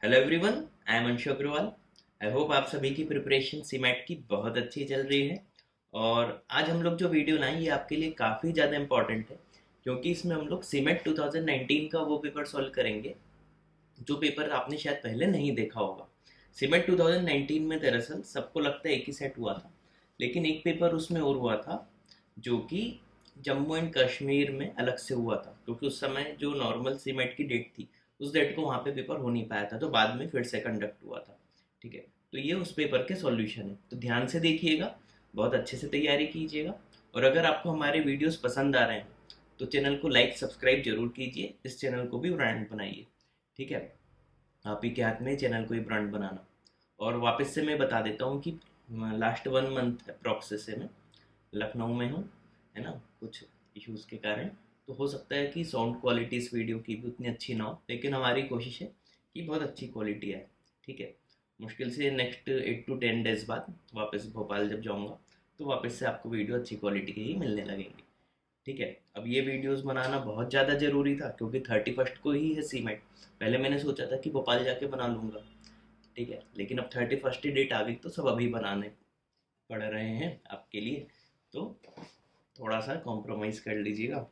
Hello everyone, I am Anshu Agrawal. I hope आप सभी की प्रिपरेशन सीमेट की बहुत अच्छी चल रही है। और आज हम लोग जो वीडियो लाएं ये आपके लिए काफ़ी ज़्यादा इम्पॉर्टेंट है, क्योंकि इसमें हम लोग सीमेट 2019 का वो पेपर सॉल्व करेंगे जो पेपर आपने शायद पहले नहीं देखा होगा। सीमेट 2019 में दरअसल सबको लगता है एक ही सेट हुआ था, लेकिन एक पेपर उसमें और हुआ था जो कि जम्मू एंड कश्मीर में अलग से हुआ था, क्योंकि उस समय जो नॉर्मल सीमेट की डेट थी उस डेट को वहाँ पे पेपर हो नहीं पाया था, तो बाद में फिर से कंडक्ट हुआ था। ठीक है, तो ये उस पेपर के सॉल्यूशन है, तो ध्यान से देखिएगा, बहुत अच्छे से तैयारी कीजिएगा। और अगर आपको हमारे वीडियोस पसंद आ रहे हैं तो चैनल को लाइक सब्सक्राइब जरूर कीजिए, इस चैनल को भी ब्रांड बनाइए। ठीक है, आप ही के हाथ में चैनल को ही ब्रांड बनाना। और वापस से मैं बता देता हूँ कि लास्ट 1 मंथ अप्रॉक्स से मैं लखनऊ में हूँ, है ना, कुछ इश्यूज़ के कारण। तो हो सकता है कि साउंड क्वालिटी इस वीडियो की भी उतनी अच्छी ना हो, लेकिन हमारी कोशिश है कि बहुत अच्छी क्वालिटी है। ठीक है, मुश्किल से नेक्स्ट 8 to 10 डेज़ बाद वापस भोपाल जब जाऊँगा तो वापस से आपको वीडियो अच्छी क्वालिटी के ही मिलने लगेंगे। ठीक है, अब ये वीडियोस बनाना बहुत ज़्यादा ज़रूरी था, क्योंकि 31st को ही है सीमेट। पहले मैंने सोचा था कि भोपाल जाके बना लूँगा, ठीक है, लेकिन अब 31st की डेट आ गई तो सब अभी बनाने पड़ रहे हैं आपके लिए। तो थोड़ा सा कॉम्प्रोमाइज़ कर लीजिएगा।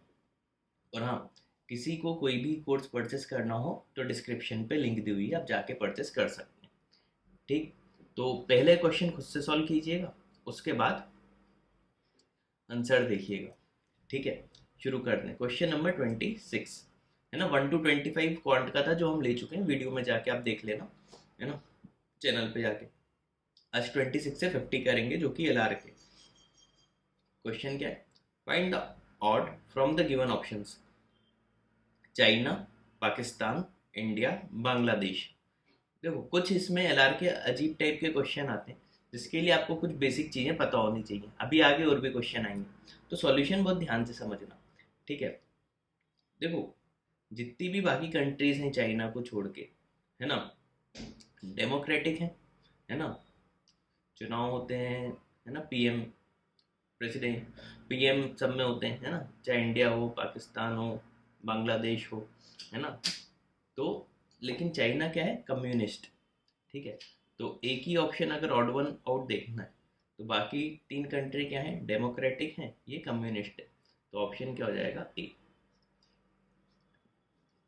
और हाँ, किसी को कोई भी कोर्स परचेस करना हो तो डिस्क्रिप्शन पे लिंक दी हुई है, आप जाके परचेस कर सकते हैं। ठीक, तो पहले क्वेश्चन खुद से सॉल्व कीजिएगा, उसके बाद आंसर देखिएगा। ठीक है, शुरू करते हैं। क्वेश्चन नंबर 26 है ना, 1 to 25 क्वांट का था जो हम ले चुके हैं, वीडियो में जाके आप देख लेना, है ना, चैनल पे जाके। आज 26 से 50 करेंगे जो कि LR के। क्वेश्चन क्या है, find the odd from the given options. China, Pakistan, India, Bangladesh. देखो, कुछ इसमें LR के अजीब टाइप के क्वेश्चन आते हैं जिसके लिए आपको कुछ बेसिक चीज़ें पता होनी चाहिए। अभी आगे और भी क्वेश्चन आएंगे, तो सॉल्यूशन बहुत ध्यान से समझना। ठीक है, देखो, जितनी भी बाकी कंट्रीज हैं चाइना को छोड़ के, है ना, डेमोक्रेटिक है ना, चुनाव होते हैं, है ना, PM, प्रेसिडेंट, PM सब में होते हैं, है ना, चाहे इंडिया हो, पाकिस्तान हो, बांग्लादेश हो, है ना। तो लेकिन चाइना क्या है, कम्युनिस्ट। ठीक है, तो एक ही ऑप्शन अगर ऑड वन आउट देखना है तो बाकी 3 कंट्री क्या है, डेमोक्रेटिक हैं, ये कम्युनिस्ट है, तो ऑप्शन क्या हो जाएगा, ए।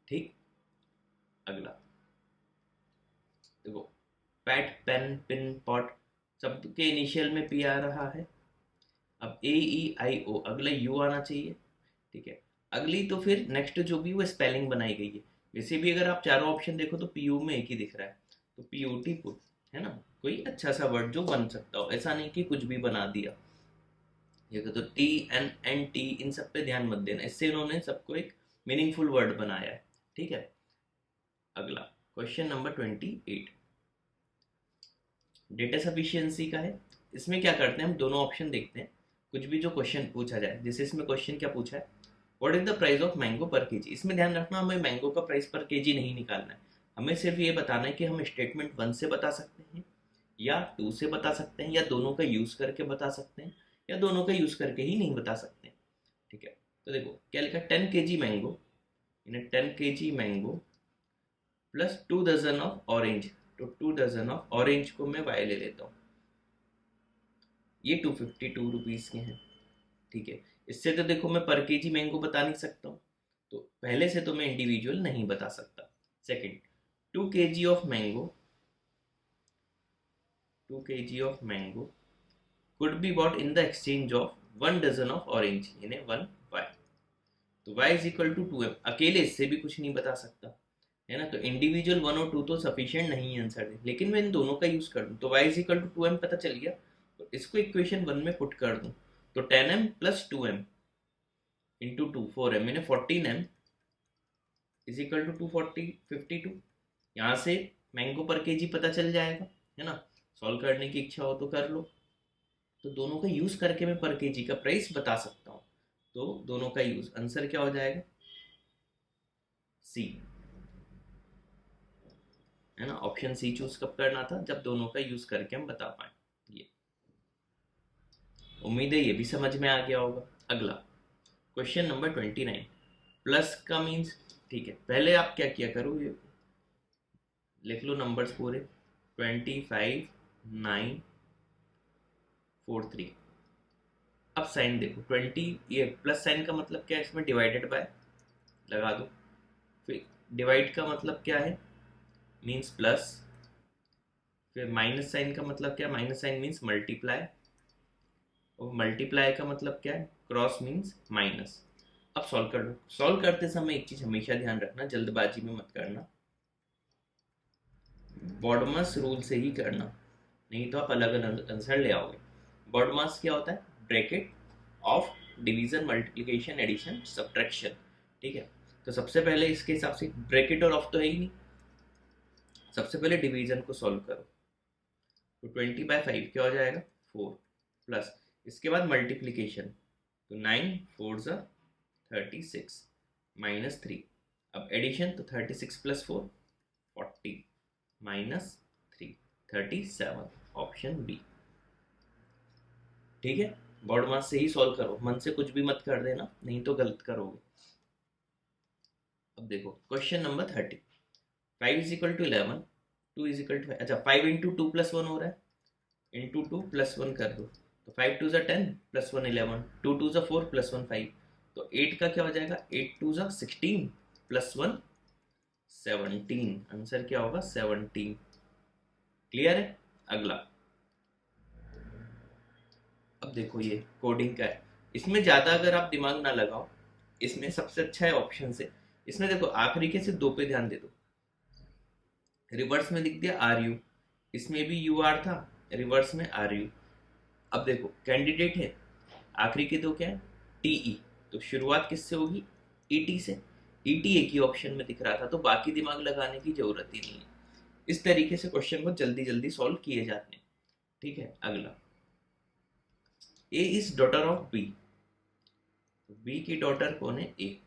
ठीक, अगला देखो, पैट, पेन, पिन, पॉट, सब के इनिशियल में P आ रहा है। अब AEIO, अगला U आना चाहिए। ठीक है, अगली तो फिर नेक्स्ट जो भी वो स्पेलिंग बनाई गई है, वैसे भी अगर आप चारों ऑप्शन देखो तो PU में एक ही दिख रहा है, तो PUT पुट, है ना, कोई अच्छा सा वर्ड जो बन सकता हो, ऐसा नहीं कि कुछ भी बना दिया। ये तो TNNT, इन सब पे ध्यान मत देना, इससे इन्होंने सबको एक मीनिंगफुल वर्ड बनाया है। ठीक है, अगला क्वेश्चन नंबर 28 डेटा सफिशिएंसी का है। इसमें क्या करते हैं, हम दोनों ऑप्शन देखते हैं, कुछ भी जो क्वेश्चन पूछा जाए। जैसे इसमें क्वेश्चन क्या पूछा है, what is the price of mango पर केजी। इसमें ध्यान रखना, हमें मैंगो का प्राइस पर केजी नहीं निकालना है, हमें सिर्फ ये बताना है कि हम स्टेटमेंट 1 से बता सकते हैं या 2 से बता सकते हैं, या दोनों का यूज़ करके बता सकते हैं, या दोनों का यूज़ करके ही नहीं बता सकते। ठीक है, तो देखो क्या लिखा, 10 kg मैंगो, इन्हें 10 kg mango plus 2 dozen of orange. तो 2 डजन ऑफ ऑरेंज को मैं वाई ले लेता हूँ, ये 252 रुपीज़ के हैं। ठीक है, इससे तो देखो मैं पर केजी मैंगो बता नहीं सकता हूँ, तो पहले से तो मैं इंडिविजुअल नहीं बता सकता। Second, 2 kg of mango, 2 kg of mango could be bought in the exchange of 1 dozen of orange, यानी 1 y। तो y is equal to 2m, अकेले इससे भी कुछ नहीं बता सकता, है ना, तो इंडिविजुअल 1 और 2 तो सफिशिएंट नहीं है आंसर है, लेकिन मैं इन दोनों का यूज कर दूँ तो y is equal to 2m पता चल गया। तो इसको इक्वेशन 1 में पुट कर दूँ तो 10m plus 2m into 2 4m, यानी 14m इज इक्वल टू 240 52। यहाँ से मैंगो पर केजी पता चल जाएगा, है ना, सॉल्व करने की इच्छा हो तो कर लो। तो दोनों का यूज करके मैं पर केजी का प्राइस बता सकता हूँ, तो दोनों का यूज, आंसर क्या हो जाएगा, सी, है ना। ऑप्शन सी चूज कब करना था, जब दोनों का यूज करके हम बता पाए। ये उम्मीद है ये भी समझ में आ गया होगा। अगला क्वेश्चन नंबर 29, प्लस का मीन्स। ठीक है, पहले आप क्या किया करो, ये लिख लो नंबर्स पूरे, 25, 9, 4, 3। अब साइन देखो, 20, ये प्लस साइन का मतलब क्या है, इसमें डिवाइडेड बाय लगा दो। फिर डिवाइड का मतलब क्या है, मीन्स प्लस। फिर माइनस साइन का मतलब क्या, माइनस साइन मीन्स मल्टीप्लाई, और मल्टीप्लाई का मतलब क्या है, क्रॉस मीन्स माइनस। अब सॉल्व कर लो। सॉल्व करते समय एक चीज हमेशा ध्यान रखना, जल्दबाजी में मत करना, बॉडमास रूल से ही करना, नहीं तो आप अलग अलग आंसर ले आओगे। बॉडमास क्या होता है, bracket of division, multiplication, addition, subtraction. ठीक है, तो सबसे पहले इसके हिसाब से ब्रैकेट और ऑफ तो है ही नहीं, सबसे पहले डिवीजन को सॉल्व करो। तो 20/5 क्या हो जाएगा, 4, प्लस इसके बाद मल्टीप्लीकेशन, तो 9 4 ज़ा 36 माइनस 3। अब एडिशन, तो 36 + 4 40 माइनस 3 37, ऑप्शन बी। ठीक है, बॉड मास से ही सॉल्व करो, मन से कुछ भी मत कर देना, नहीं तो गलत करोगे। अब देखो क्वेश्चन नंबर 30, 5 = 11, 2 = 5। अच्छा, 5 × 2 + 1 हो रहा है, इंटू 2 + 1 कर दो, तो 5 2 ज़ा 10 + 1 11, 2 2 ज़ा 4 + 1 5, तो 8 का क्या हो जाएगा, 8 2 ज़ा 16 + 1 17, आंसर क्या होगा 17। क्लियर है। अगला, अब देखो ये कोडिंग का है, इसमें ज़्यादा अगर आप दिमाग ना लगाओ, इसमें सबसे अच्छा है ऑप्शन से। इसमें देखो आखिरी के सिर्फ दो पे ध्यान दे दो, रिवर्स में लिख दिया आर यू, इसमें भी यू आर था, रिवर्स में आर यू। अब देखो कैंडिडेट है, आखिरी के दो क्या है, टीई, तो शुरुआत किससे होगी, ईटी से। ईटी एक ही ऑप्शन में दिख रहा था, तो बाकी दिमाग लगाने की जरूरत ही नहीं है। इस तरीके से क्वेश्चन को जल्दी जल्दी सॉल्व किए जाते हैं। ठीक है, अगला, A is daughter of B, B की डॉटर कौन है, ए,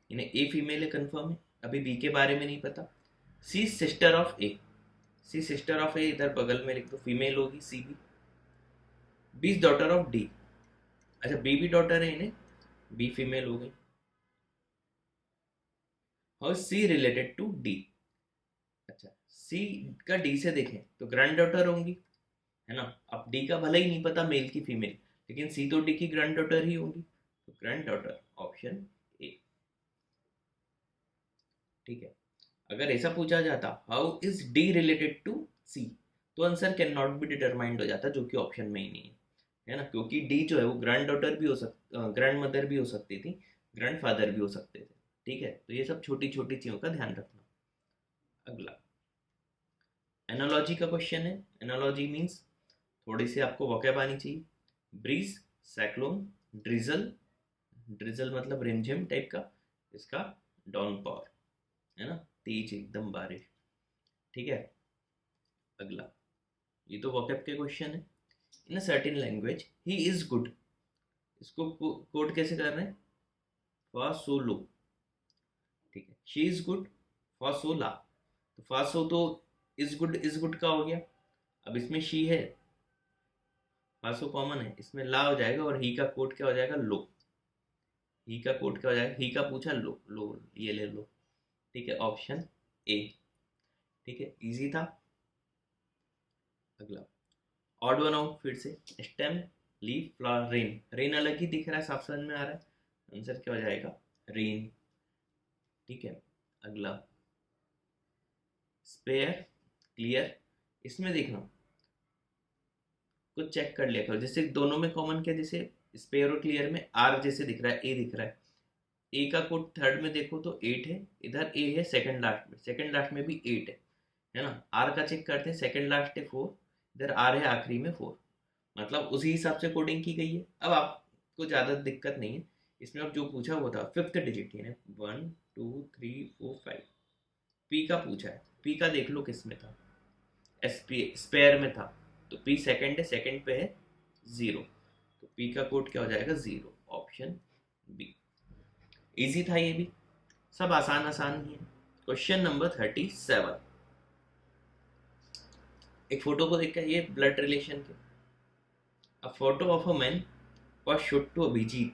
इन्हें ए फीमेल है कंफर्म है, अभी बी के बारे में नहीं पता। C sister of A, C sister of A इधर बगल में लिख दो, फीमेल होगी C B. B is daughter of D, अच्छा बी भी डॉटर है इन्हें, बी फीमेल हो गई। How C related to D, अच्छा सी का डी से देखें तो ग्रैंड डॉटर होंगी, है ना। अब डी का भले ही नहीं पता मेल की फीमेल, लेकिन सी तो डी की ग्रैंड डॉटर ही होगी, तो ग्रैंड डॉटर, ऑप्शन ए। ठीक है, अगर ऐसा पूछा जाता how is D related to C, तो answer can not be determined हो जाता, जो कि ऑप्शन में ही नहीं है ना, क्योंकि डी जो है वो ग्रैंड डॉटर भी हो सकती, ग्रैंड मदर भी हो सकती थी, ग्रैंड फादर भी हो सकते थे। ठीक है, तो ये सब छोटी छोटी चीज़ों का ध्यान रखना। अगला एनालॉजी का क्वेश्चन है, एनालॉजी मीन्स थोड़ी सी आपको वोकैब आनी चाहिए। ब्रीज, साइक्लोन, ड्रिजल, ड्रिजल मतलब रिमझिम टाइप का, इसका डाउनपॉर, है ना, तेज एकदम बारिश। ठीक है, अगला, ये तो वोकैब के क्वेश्चन है। In a certain language he is good, इसको कोड कैसे कर रहे हैं, फा सो लो। ठीक है, शी इज गुड, फा सो ला, तो फा सो तो इज गुड का हो गया। अब इसमें शी है, फा सो कॉमन है, इसमें ला हो जाएगा, और ही का कोड क्या हो जाएगा, लो। ही का कोड क्या हो जाएगा, ही का पूछा, लो लो ये ले लो। ठीक है, ऑप्शन ए। ठीक है, इजी था। अगला, ऑड बनाओ फिर से, stem, leaf, flower, rain. Rain अलग ही दिख रहा है, साफ समझ में आ रहा है, आंसर क्या हो जाएगा, रेन। ठीक है, अगला, स्पेयर, क्लियर, इसमें देखना कुछ चेक कर लिया करो, जैसे दोनों में कॉमन क्या, जैसे स्पेयर और क्लियर में आर जैसे दिख रहा है, ए दिख रहा है, ए का कोड थर्ड में देखो तो 8 है, इधर ए है सेकंड लास्ट में, सेकंड लास्ट में भी 8 है ना। आर का चेक करते हैं, सेकंड लास्ट है 4, इधर आर है आखिरी में 4, मतलब उसी हिसाब से कोडिंग की गई है। अब आपको ज़्यादा दिक्कत नहीं है, इसमें अब जो पूछा वो था फिफ्थ डिजिट, यानी 1 2 3 4 5, पी का पूछा है, पी का देख लो किस में था, एस पी स्पेयर में था, तो पी सेकंड है, सेकंड पे है 0, तो पी का कोड क्या हो जाएगा, 0, ऑप्शन बी। इजी था ये भी, सब आसान आसान ही है। क्वेश्चन नंबर 37, एक फोटो को देखकर, ये ब्लड रिलेशन के, a photo of a man was showed to Abhijit.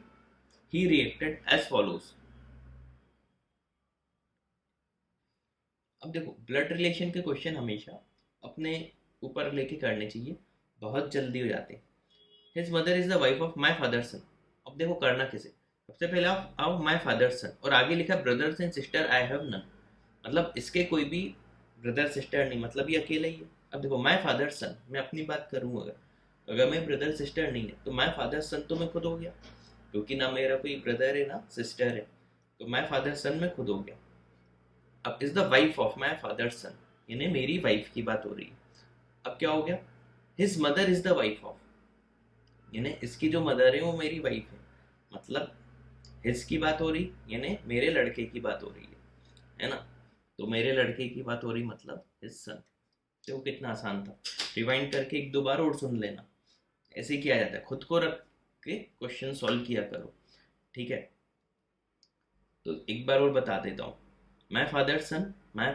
He reacted as follows. अब देखो ब्लड रिलेशन के क्वेश्चन हमेशा अपने ऊपर लेके करने चाहिए, बहुत जल्दी हो जाते हैं। His mother is the wife of my father son. अब देखो करना कैसे, सबसे पहले आप आओ माई फादर सन और आगे लिखा brothers and sister I have none, मतलब इसके कोई भी ब्रदर सिस्टर नहीं, मतलब ये अकेला ही है। अब देखो माई फादर सन, मैं अपनी बात करूँ, अगर मैं ब्रदर सिस्टर नहीं है तो माई फादर सन तो मैं खुद हो गया, क्योंकि ना मेरा कोई ब्रदर है ना सिस्टर है, तो माई फादर सन में खुद हो गया। अब is the wife of my father son, यानी मेरी वाइफ की बात हो रही है। अब क्या हो गया, his mother is the wife of, यानी इसकी जो मदर है वो मेरी वाइफ है, मतलब हिज की बात हो रही, यानी मेरे लड़के की बात हो रही है ना। तो मेरे लड़के की बात हो रही मतलब हिज सन। तो कितना आसान था, रिवाइंड करके एक दो बार और सुन लेना, ऐसे किया जाता है, खुद को रख के क्वेश्चन सॉल्व किया करो, ठीक है। तो एक बार और बता देता हूँ, माई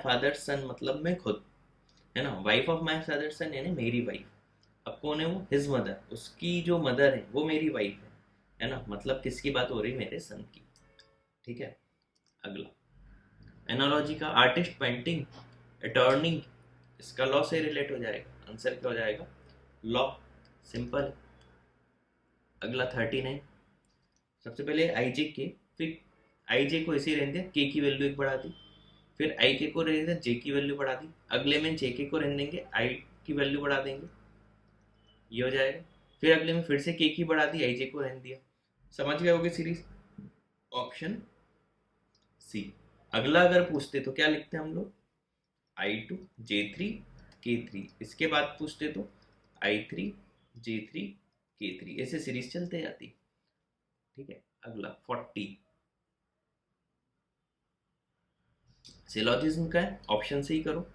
फादर सन मतलब मैं खुद, है ना। Wife of my father son यानी मेरी वाइफ। अब कौन है वो, हिज मदर, उसकी जो मदर है वो मेरी वाइफ है ना, मतलब किसकी बात हो रही, मेरे सन की, ठीक है। अगला एनालॉजी का, आर्टिस्ट पेंटिंग अटॉर्नी, इसका लॉ से रिलेट हो जाएगा, आंसर क्या हो जाएगा, लॉ, सिंपल। अगला 39, सबसे पहले आई जे के, फिर आई जे को ऐसे ही रहने दिया, के की वैल्यू एक बढ़ा दी, फिर आई के को रहने दिया, जे की वैल्यू बढ़ा दी, अगले में जे के को रहने देंगे, आई की वैल्यू बढ़ा देंगे, ये हो जाएगा। फिर अगले में फिर से के की बढ़ा दी, आई जे को रहने दिया। समझ गए होगे सीरीज, ऑप्शन सी। अगला अगर पूछते तो क्या लिखते हम लोग, I2 J3 K3, इसके बाद पूछते तो I3 J3 K3, ऐसे सीरीज चलते जाती, ठीक है। अगला 40 सिलोजिज्म का है, ऑप्शन से ही करो।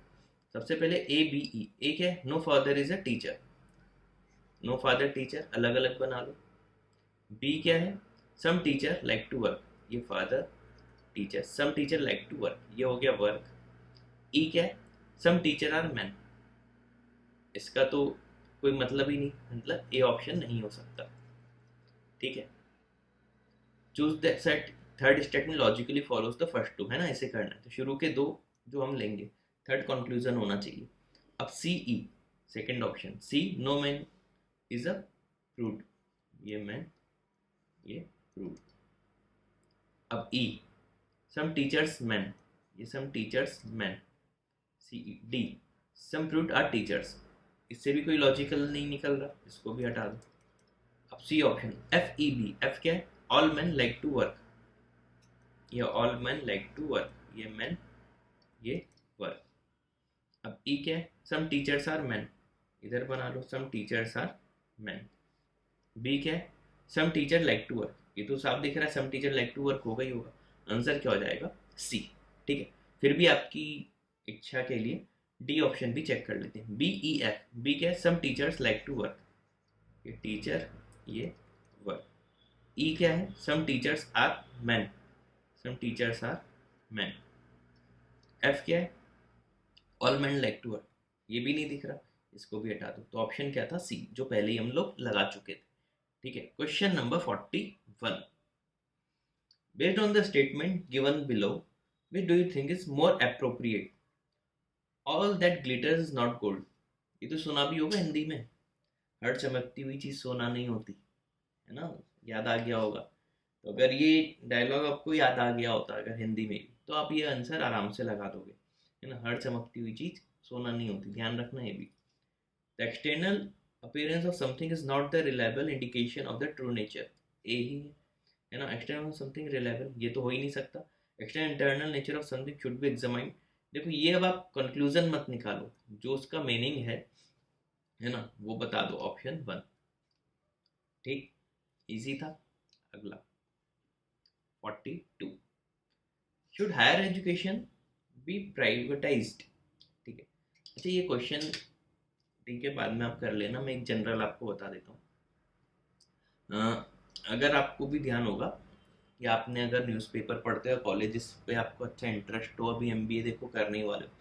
सबसे पहले ए बी ई, ए क्या है, no father is a teacher, no father teacher अलग अलग बना लो। बी क्या है, some teacher like to work, ये father teacher, some teacher like to work, ये हो गया वर्क। ई क्या है, सम टीचर आर मैन, इसका तो कोई मतलब ही नहीं, मतलब ए ऑप्शन नहीं हो सकता, ठीक है। Choose the set, third statement logically follows the first two, है ना, ऐसे करना है। तो शुरू के दो जो हम लेंगे, थर्ड कंक्लूजन होना चाहिए। अब C E, second option C, no man is a fruit, ये मैन, ये फ्रूट। अब ई, सम टीचर्स मैन, ये some teachers man, C E. D, some fruit are teachers, इससे भी कोई लॉजिकल नहीं निकल रहा, इसको भी हटा दो। अब C option F E B, F क्या है, all man like to work, ये all man like to work, ये मैन, ये वर्क। अब ई क्या है, सम टीचर्स आर मैन, इधर बना लो some teachers are man. B क्या है, some teacher like to work, ये तो साफ दिख रहा है some teacher like to work होगा ही होगा, आंसर क्या हो जाएगा, सी, ठीक है। फिर भी आपकी इच्छा के लिए डी ऑप्शन भी चेक कर लेते हैं, बी ई एफ। बी क्या है, some teachers like to work, ये टीचर, ये वर्क। ई क्या है, some teachers are man, some teachers are man. F क्या है, all man like to work, ये भी नहीं दिख रहा, इसको भी हटा दो। तो ऑप्शन क्या था, सी, जो पहले ही हम लोग लगा चुके थे, ठीक है। Question number 41, based on the statement given below, which do you think is more appropriate, all that glitters is not gold, ये तो सुना भी होगा हिंदी में, हर चमकती हुई चीज सोना नहीं होती, है ना, याद आ गया होगा। तो अगर ये डायलॉग आपको याद आ गया होता अगर हिंदी में भी, तो आप ये आंसर आराम से लगा दोगे, है ना, हर चमकती हुई चीज सोना नहीं होती, ध्यान रखना ये भी। The external appearance of something is not the reliable indication of the true nature, ए ही है ना, एक्सटर्नल समथिंग रिलायबल, ये तो हो ही नहीं सकता। External internal nature of something should be examined, देखो ये अब आप कंक्लूजन मत निकालो, जो उसका मीनिंग है ना, वो बता दो, ऑप्शन 1, ठीक, इजी था। अगला 42, should higher education be privatised, ठीक है। अच्छा ये क्वेश्चन ठीक है बाद में आप कर लेना, मैं एक जनरल आपको बता देता हूँ। अगर आपको भी ध्यान होगा कि आपने अगर न्यूज़पेपर पढ़ते हो, कॉलेजेस पे आपको अच्छा इंटरेस्ट हो, अभी एमबीए देखो करने वाले हो,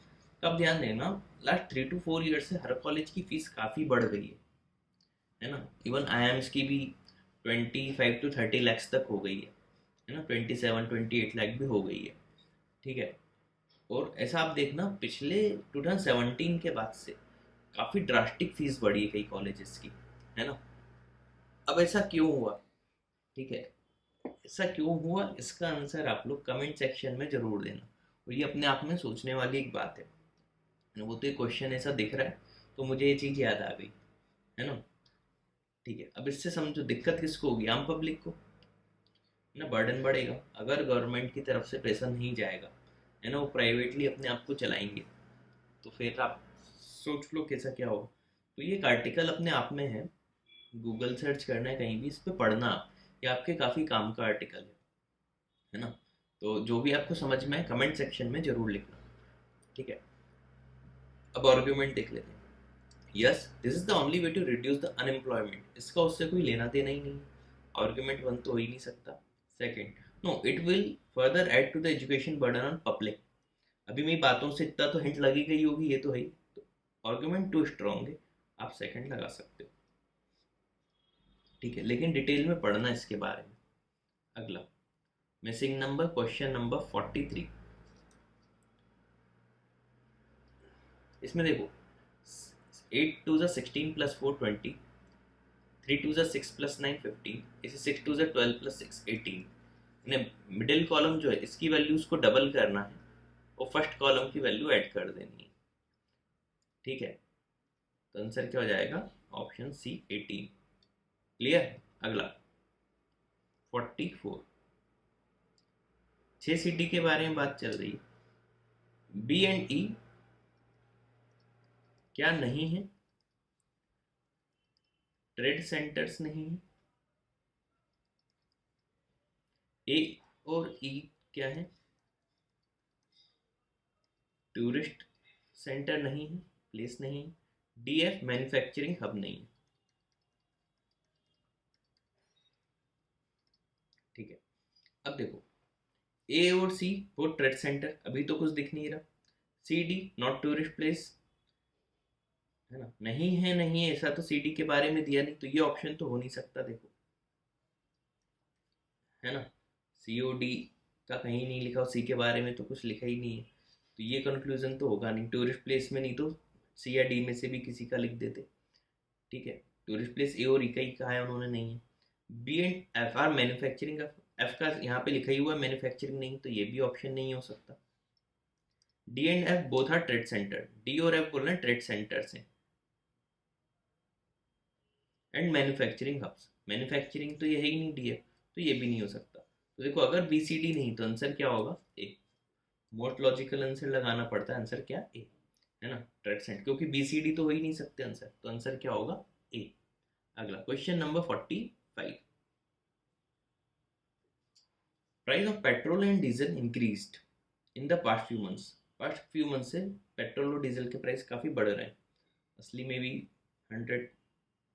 तो आप ध्यान देना, लास्ट 3 to 4 ईयर से हर कॉलेज की फीस काफ़ी बढ़ गई है ना। इवन आईएम्स की भी 25 to 30 lakhs तक हो गई है ना, 27-28 लाख भी हो गई है, ठीक है। और ऐसा आप देखना पिछले 2017 के बाद से काफ़ी ड्रास्टिक फीस बढ़ी है कई कॉलेजेस की, है ना। अब ऐसा क्यों हुआ, ठीक है, ऐसा क्यों हुआ इसका आंसर आप लोग कमेंट सेक्शन में ज़रूर देना। और ये अपने आप में सोचने वाली एक बात है। वो तो एक क्वेश्चन ऐसा दिख रहा है तो मुझे ये चीज़ याद आ गई, है ना। ठीक है, अब इससे समझो दिक्कत किसको होगी, आम पब्लिक को, ना। बर्डन बढ़ेगा अगर गवर्नमेंट की तरफ से पैसा नहीं जाएगा, है ना, वो प्राइवेटली अपने आप को चलाएंगे, तो फिर आप सोच लो कैसा क्या होगा। तो ये एक आर्टिकल अपने आप में है, गूगल सर्च करना है कहीं भी, इस पर पढ़ना आप, ये आपके काफ़ी काम का आर्टिकल है ना। तो जो भी आपको समझ में है कमेंट सेक्शन में ज़रूर लिखना, ठीक है। अब आर्ग्यूमेंट देख लेते हैं। Yes, this is the only way to reduce the unemployment, इसका उससे कोई लेना देना ही नहीं है, आर्ग्यूमेंट वन तो हो ही नहीं सकता। Second, no it will further add to the education burden on public, अभी मेरी बातों से इतना तो हिंट लगी गई होगी, ये तो है ही। तो आर्ग्यूमेंट टू स्ट्रॉन्ग है, आप सेकंड लगा सकते हो, ठीक है, लेकिन डिटेल में पढ़ना इसके बारे में। अगला मिसिंग नंबर, क्वेश्चन नंबर 43। इसमें देखो 8 टू ज़ 16 प्लस 4 20, 3 टू ज़ 6 प्लस 9 15, इसे 6 टू ज़ 12 प्लस 6 18। इन्हें मिडिल कॉलम जो है इसकी वैल्यूज को डबल करना है और फर्स्ट कॉलम की वैल्यू ऐड कर देनी है, ठीक है। तो आंसर क्या हो जाएगा, ऑप्शन सी 18। क्लियर। अगला 44, 6 सिटी के बारे में बात चल रही है। बी एंड ई क्या नहीं है, ट्रेड सेंटर्स नहीं है। ए और ई क्या है, टूरिस्ट सेंटर नहीं है, प्लेस नहीं है। डी एफ मैन्युफैक्चरिंग हब नहीं है, ठीक है। अब देखो ए और सी वो ट्रेड सेंटर, अभी तो कुछ दिख नहीं रहा। C D not tourist place, है ना, नहीं है, नहीं है ऐसा तो सी डी के बारे में दिया नहीं, तो ये ऑप्शन तो हो नहीं सकता, देखो, है ना। सी ओ डी का कहीं नहीं लिखा और सी के बारे में तो कुछ लिखा ही नहीं है, तो ये कंक्लूजन तो होगा नहीं। टूरिस्ट प्लेस में नहीं तो सी या डी में से भी किसी का लिख देते, ठीक है। टूरिस्ट प्लेस ए और ई का ही कहा है उन्होंने, नहीं है। B and F are manufacturing, F का यहाँ पे लिखा ही हुआ है मैन्युफैक्चरिंग नहीं, तो ये भी ऑप्शन नहीं हो सकता। D and F both are trade centre, D और एफ बोल रहे हैं ट्रेड सेंटर से। एंड मैन्युफैक्चरिंग हब्स, मैन्युफैक्चरिंग तो ये है ही नहीं डी एफ, तो ये भी नहीं हो सकता। तो देखो अगर बी सी डी नहीं तो आंसर क्या होगा, ए। मोस्ट लॉजिकल आंसर लगाना पड़ता है, आंसर क्या, ए, है ना, ट्रेड सेंटर, क्योंकि बी सी डी तो हो ही नहीं सकते आंसर, तो आंसर क्या होगा, ए। अगला question number 45। Price of petrol and diesel increased in the past few months, past few month से पेट्रोल और डीजल के प्राइस काफ़ी बढ़ रहे हैं। असली में भी 100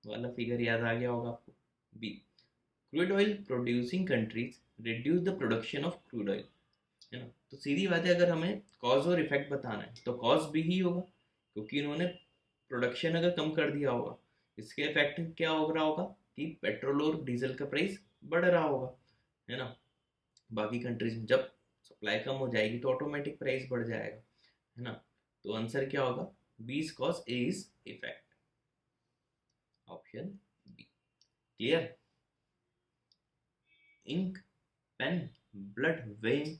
वाला फिगर याद आ गया होगा आपको। B, crude oil producing countries reduce the production of crude oil, है ना। तो सीधी बात है, अगर हमें कॉज और इफेक्ट बताना है तो कॉज भी ही होगा, क्योंकि इन्होंने प्रोडक्शन अगर कम कर दिया होगा, इसके इफेक्ट क्या हो रहा होगा कि पेट्रोल और डीजल का प्राइस बढ़ रहा होगा, है ना। बाकी कंट्रीज में जब सप्लाई कम हो जाएगी तो ऑटोमेटिक प्राइस बढ़ जाएगा, है ना। तो आंसर क्या होगा, B is cause, A is effect, option B. Clear. Ink, pen, blood vein,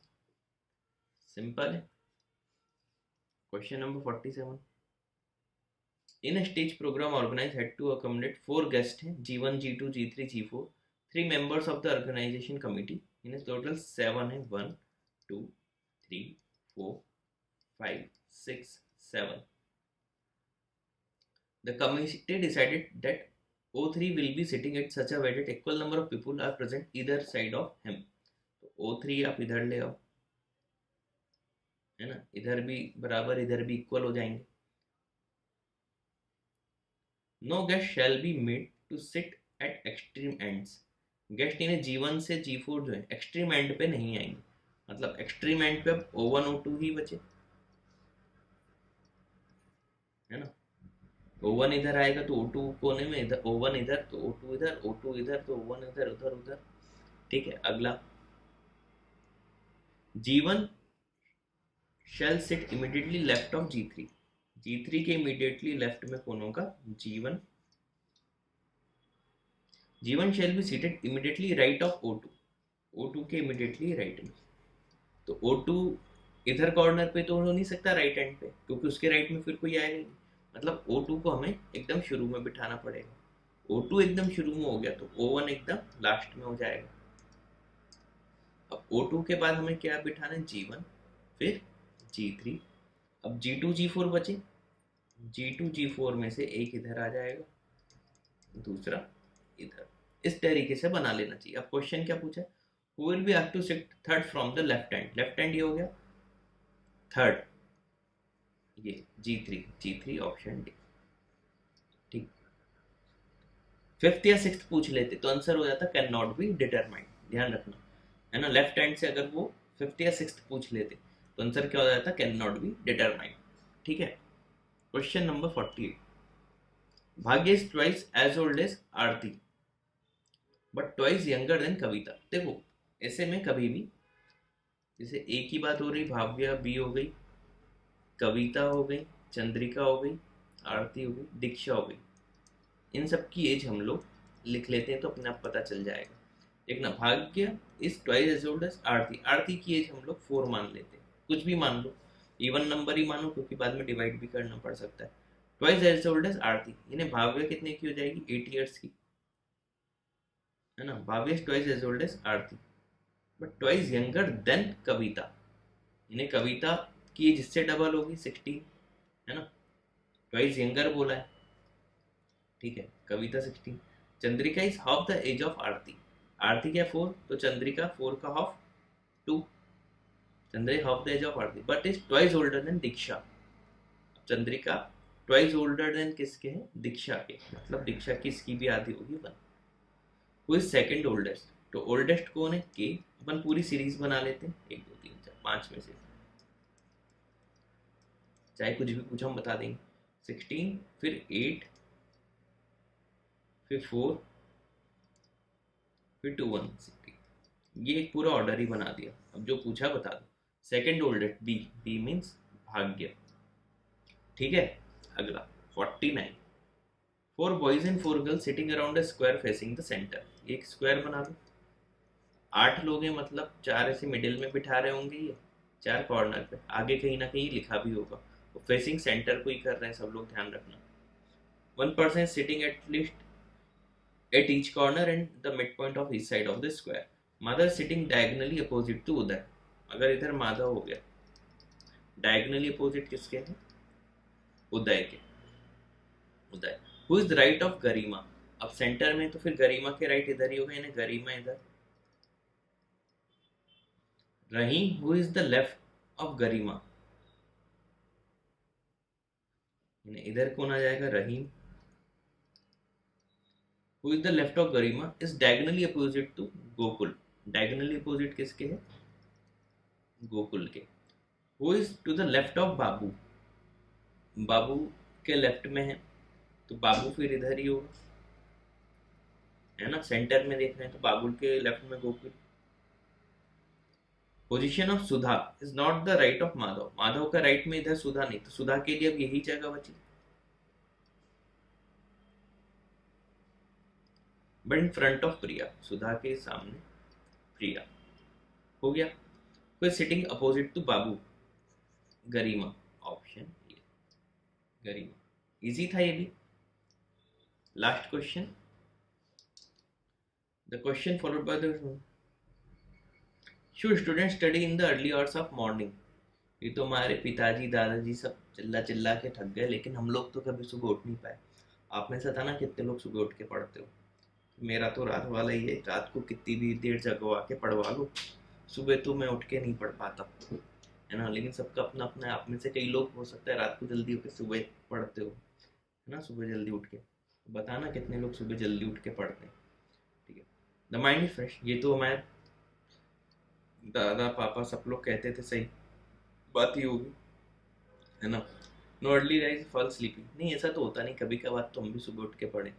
simple है। Question number 47। In stage programme organise had to accommodate 4 guest हैं, G1 G2 G3 G4, 3 members of the organisation committee, in total 7 है, 1 2 3 4 5 6 7। The committee decided that O3 will be sitting at such a way that equal number of people are present either side of him. तो O3 आप इधर ले आओ, है ना, इधर भी बराबर इधर भी इक्वल हो जाएंगे। No guest shall be made to sit at extreme ends, guest इन्हें G1 से G4 जो है एक्सट्रीम एंड पे नहीं आएंगे, मतलब एक्सट्रीम एंड पे अब O1 O2 ही बचे, है ना। O1 इधर आएगा तो O2 कोने में, इधर O1 इधर तो O2 इधर, O2 इधर तो O1 इधर, उधर उधर, ठीक है। अगला G1 shall sit immediately left of G3. G3 के immediately left में कौन होगा? G1. G1 shall be seated immediately right of O2. O2 के immediately right में. तो O2 इधर कॉर्नर पे तो हो नहीं सकता राइट हैंड पे, क्योंकि उसके राइट में फिर कोई आएगा नहीं. मतलब O2 को हमें एकदम शुरू में बिठाना पड़ेगा. O2 एकदम शुरू में हो गया तो O1 एकदम लास्ट में हो जाएगा. अब O2 के बाद हमें क्या बिठाना है? G1, फिर G3. अब G2 G4 बचे. G2 G4 में से एक इधर आ जाएगा, दूसरा इधर. इस तरीके से बना लेना चाहिए. अब क्वेश्चन क्या पूछा है? Who will be asked to sit third from the left hand? Left hand ये हो गया, थर्ड ये G3 ऑप्शन डी. ठीक. फिफ्थ या सिक्स्थ पूछ लेते तो आंसर हो जाता कैन नॉट बी डिटरमाइंड. ध्यान रखना है ना, लेफ्ट हैंड से अगर वो फिफ्थ या सिक्स्थ पूछ लेते तो आंसर क्या हो जाता? Can not be determined. ठीक है. Question number 48. Bhagya is twice as old as Aarti but twice younger than Kavita. देखो ऐसे में कभी भी जैसे ए की बात हो रही, भाव्या बी हो गई, कविता हो गई, चंद्रिका हो गई, आरती हो गई, दीक्षा हो गई, इन सब की एज हम लोग लिख लेते हैं तो अपने आप पता चल जाएगा. देखना, Bhagya is twice as old as Aarti. Aarti की एज हम लोग 4 मान लेते हैं, कुछ भी मान लो, इवन नंबर ही मानो क्योंकि बाद में डिवाइड भी करना पड़ सकता है. ट्वाइस एज ओल्ड एज आरती, यानी भाव्य कितने की हो जाएगी? 8 ईयर्स की, है ना. Bhavya is twice as old as Aarti but twice younger than Kavita, यानी कविता की एज इससे डबल होगी 16, है ना. ट्वाइस यंगर बोला है, ठीक है. Kavita 16. Chandrika is half the age of Aarti. Aarti क्या 4, तो चंद्रिका 4 का half 2. Chandrika half the age of Aarti but is twice older than Diksha. Chandrika twice older than किसके है? दीक्षा के. मतलब दीक्षा की इसकी भी आधी होगी 1. Who is second oldest? तो ओल्डेस्ट कौन है? के. अपन पूरी सीरीज बना लेते हैं, 1 2 3 4 5 में से, चाहे कुछ भी पूछो हम बता देंगे. 16, फिर 8, फिर 4, फिर 2 1 16. ये एक पूरा ऑर्डर ही बना दिया. अब जो पूछा बता दो. Second oldest B. B means Bhagya. ठीक है. अगला 49. 4 boys and 4 girls sitting around a square facing the centre. एक स्क्वायर बना दो. 8 लोग हैं, मतलब 4 ऐसे मिडिल में बिठा रहे होंगे, ये 4 कॉर्नर पे, आगे कहीं ना कहीं लिखा भी होगा. तो फेसिंग सेंटर को ही कर रहे हैं सब लोग, ध्यान रखना. 1 person sitting at least at each corner and the midpoint of each side of the square. Mother sitting diagonally opposite to उदय. अगर इधर माधव हो गया, diagonally opposite किसके हैं? उदय के. उदय. Who is the right of गरिमा? अब सेंटर में तो फिर गरिमा के राइट इधर ही होगा, यानी गरिमा इधर. रहीम. Who is the left of गरिमा? यानी इधर कौन आ जाएगा? रहीम. Who is the left of Garima is diagonally opposite to Gokul. Diagonally opposite किसके है? गोकुल के. Who is to the left of बाबू? बाबू के लेफ्ट में है तो बाबू फिर इधर ही होगा, है ना. सेंटर में देख रहे हैं तो बाबू के लेफ्ट में Gokul. Position of Sudha is not the right of Madhav. Madhav का राइट में इधर सुधा नहीं, तो सुधा के लिए अब यही जगह बची. But in front of Priya. Sudha के सामने प्रिया. हो गया. फिर sitting opposite to Babu Garima. Option A Garima. Easy था ये भी. Last question. The question followed by the should student study in the early hours of morning. ये तो हमारे पिताजी दादाजी सब चिल्ला चिल्ला के थक गए, लेकिन हम लोग तो कभी सुबह उठ नहीं पाए. आप में से था ना कितने लोग सुबह उठ के पढ़ते हो. मेरा तो रात वाला ही है, रात को कितनी भी देर जगवा के पढ़वा लो, सुबह तो मैं उठ के नहीं पढ़ पाता, है ना. लेकिन सबका अपना अपना. आप में से कई लोग हो सकता है रात को जल्दी उठ के सुबह पढ़ते हो, है ना, सुबह जल्दी उठ के. बताना कितने लोग सुबह जल्दी उठ के पढ़ते हैं. ठीक है. The mind is fresh. ये तो हमारे दादा पापा सब लोग कहते थे, सही बात ही होगी, है ना. Know early rise fall sleepy. नहीं, ऐसा तो होता नहीं, कभी कभार तो हम भी सुबह उठ के पढ़े.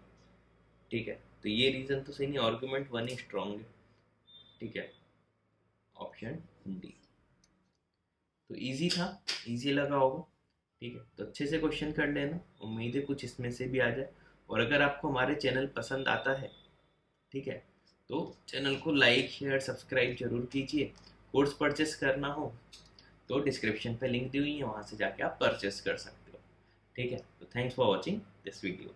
ठीक है. तो ये रीजन तो सही नहीं. आर्गुमेंट 1 ही स्ट्रॉन्ग है. ठीक है. Option D. तो इजी था, इजी लगा होगा। ठीक है, तो अच्छे से क्वेश्चन कर लेना, उम्मीद है कुछ इसमें से भी आ जाए। और अगर आपको हमारे चैनल पसंद आता है, ठीक है, तो चैनल को लाइक शेयर सब्सक्राइब जरूर कीजिए। कोर्स परचेस करना हो तो डिस्क्रिप्शन पे लिंक दी हुई है, वहाँ से जाके आप परचेस कर सकते हो। ठीक है, तो thanks for watching this video.